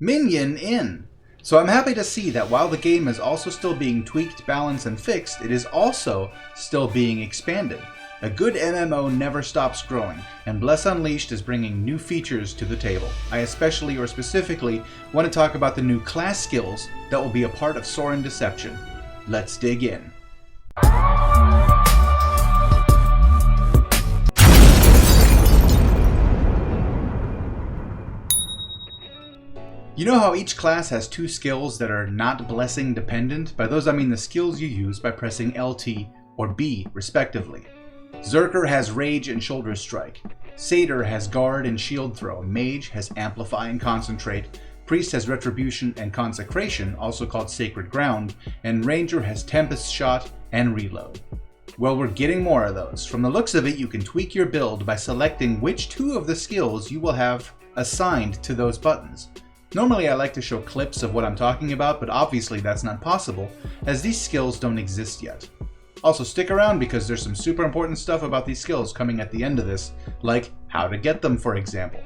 Minion in! So I'm happy to see that while the game is also still being tweaked, balanced, and fixed, it is also still being expanded. A good MMO never stops growing, and Bless Unleashed is bringing new features to the table. I especially or specifically want to talk about the new class skills that will be a part of Saurin Deception. Let's dig in. You know how each class has two skills that are not blessing dependent? By those I mean the skills you use by pressing LT or B respectively. Berserker has Rage and Shoulder Strike. Satyr has Guard and Shield Throw. Mage has Amplify and Concentrate. Priest has Retribution and Consecration, also called Sacred Ground. And Ranger has Tempest Shot and Reload. Well, we're getting more of those. From the looks of it, you can tweak your build by selecting which two of the skills you will have assigned to those buttons. Normally I like to show clips of what I'm talking about, but obviously that's not possible, as these skills don't exist yet. Also stick around because there's some super important stuff about these skills coming at the end of this, like how to get them, for example.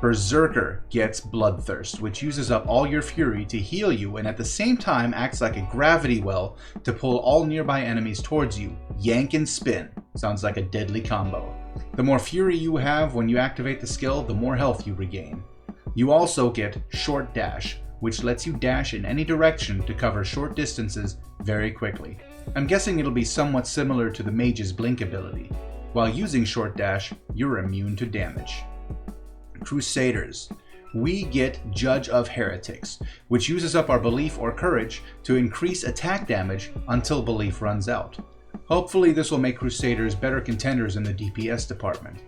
Berserker gets Bloodthirst, which uses up all your fury to heal you and at the same time acts like a gravity well to pull all nearby enemies towards you. Yank and spin. Sounds like a deadly combo. The more fury you have when you activate the skill, the more health you regain. You also get Short Dash, which lets you dash in any direction to cover short distances very quickly. I'm guessing it'll be somewhat similar to the Mage's Blink ability. While using Short Dash, you're immune to damage. Crusaders. We get Judge of Heretics, which uses up our Belief or Courage to increase attack damage until Belief runs out. Hopefully this will make Crusaders better contenders in the DPS department.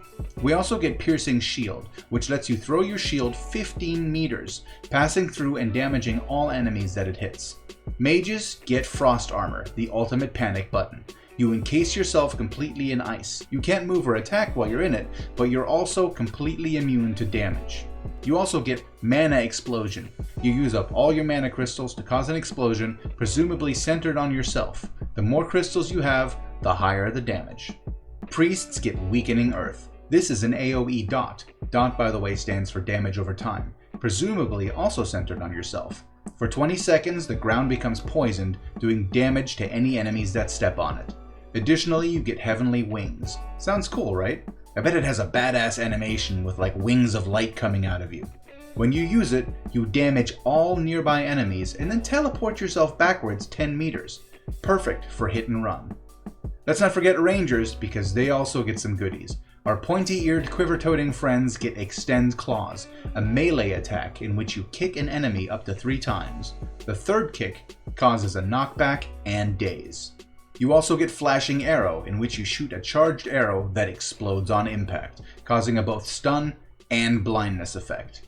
We also get Piercing Shield, which lets you throw your shield 15 meters, passing through and damaging all enemies that it hits. Mages get Frost Armor, the ultimate panic button. You encase yourself completely in ice. You can't move or attack while you're in it, but you're also completely immune to damage. You also get Mana Explosion. You use up all your mana crystals to cause an explosion, presumably centered on yourself. The more crystals you have, the higher the damage. Priests get Weakening Earth. This is an AoE dot. Dot, by the way, stands for damage over time, presumably also centered on yourself. For 20 seconds, the ground becomes poisoned, doing damage to any enemies that step on it. Additionally, you get Heavenly Wings. Sounds cool, right? I bet it has a badass animation with like wings of light coming out of you. When you use it, you damage all nearby enemies and then teleport yourself backwards 10 meters. Perfect for hit and run. Let's not forget Rangers, because they also get some goodies. Our pointy-eared, quiver-toting friends get Extend Claws, a melee attack in which you kick an enemy up to 3 times. The third kick causes a knockback and daze. You also get Flashing Arrow, in which you shoot a charged arrow that explodes on impact, causing a both stun and blindness effect.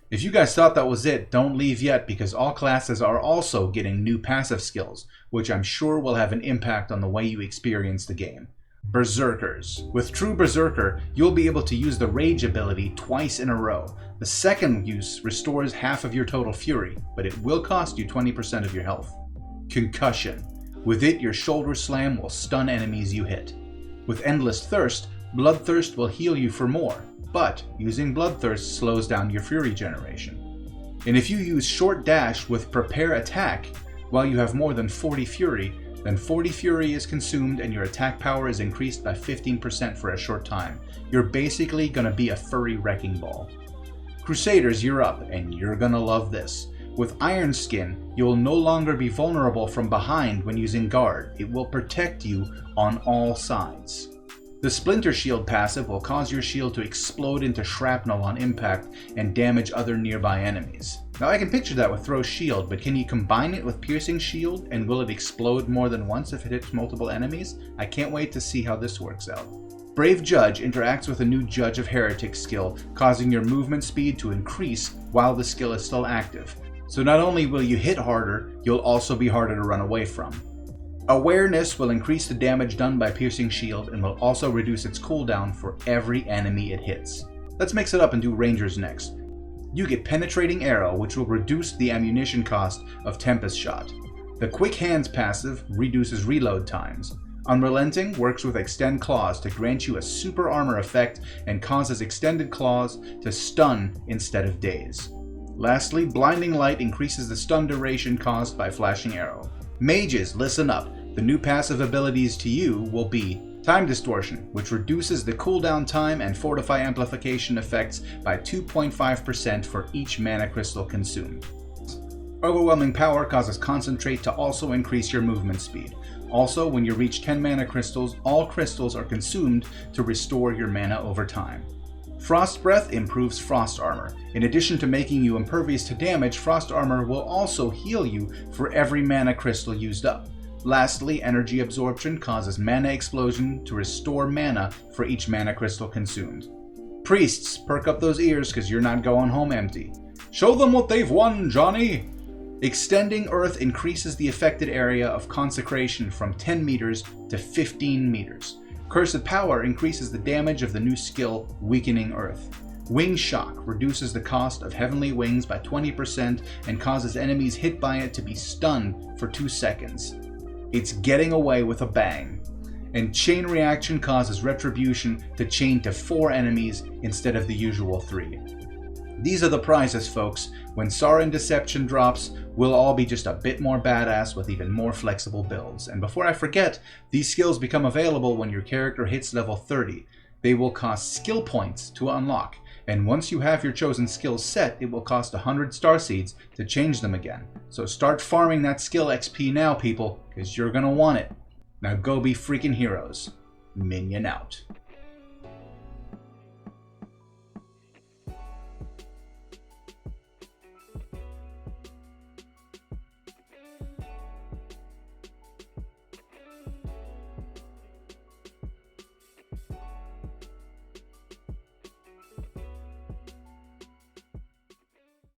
If you guys thought that was it, don't leave yet, because all classes are also getting new passive skills, which I'm sure will have an impact on the way you experience the game. Berserkers. With True Berserker, you'll be able to use the Rage ability twice in a row. The second use restores half of your total fury, but it will cost you 20% of your health. Concussion. With it, your shoulder slam will stun enemies you hit. With Endless Thirst, Bloodthirst will heal you for more, but using Bloodthirst slows down your fury generation. And if you use Short Dash with Prepare Attack, while you have more than 40 fury, then 40 fury is consumed and your attack power is increased by 15% for a short time. You're basically gonna be a furry wrecking ball. Crusaders, you're up, and you're gonna love this. With Iron Skin, you will no longer be vulnerable from behind when using Guard. It will protect you on all sides. The Splinter Shield passive will cause your shield to explode into shrapnel on impact and damage other nearby enemies. Now I can picture that with Throw Shield, but can you combine it with Piercing Shield, and will it explode more than once if it hits multiple enemies? I can't wait to see how this works out. Brave Judge interacts with a new Judge of Heretics skill, causing your movement speed to increase while the skill is still active. So not only will you hit harder, you'll also be harder to run away from. Awareness will increase the damage done by Piercing Shield and will also reduce its cooldown for every enemy it hits. Let's mix it up and do Rangers next. You get Penetrating Arrow, which will reduce the ammunition cost of Tempest Shot. The Quick Hands passive reduces reload times. Unrelenting works with Extend Claws to grant you a super armor effect and causes Extended Claws to stun instead of daze. Lastly, Blinding Light increases the stun duration caused by Flashing Arrow. Mages, listen up. The new passive abilities to you will be Time Distortion, which reduces the cooldown time and Fortify Amplification effects by 2.5% for each mana crystal consumed. Overwhelming Power causes Concentrate to also increase your movement speed. Also, when you reach 10 mana crystals, all crystals are consumed to restore your mana over time. Frost Breath improves Frost Armor. In addition to making you impervious to damage, Frost Armor will also heal you for every mana crystal used up. Lastly, Energy Absorption causes Mana Explosion to restore mana for each mana crystal consumed. Priests, perk up those ears because you're not going home empty. Show them what they've won, Johnny! Extending Earth increases the affected area of consecration from 10 meters to 15 meters. Cursed Power increases the damage of the new skill, Weakening Earth. Wing Shock reduces the cost of Heavenly Wings by 20% and causes enemies hit by it to be stunned for 2 seconds. It's getting away with a bang. And Chain Reaction causes Retribution to chain to 4 enemies instead of the usual 3. These are the prizes, folks. When Saurin Deception drops, we'll all be just a bit more badass with even more flexible builds. And before I forget, these skills become available when your character hits level 30. They will cost skill points to unlock, and once you have your chosen skills set, it will cost 100 starseeds to change them again. So start farming that skill XP now, people, because you're gonna want it. Now go be freaking heroes. Minion out.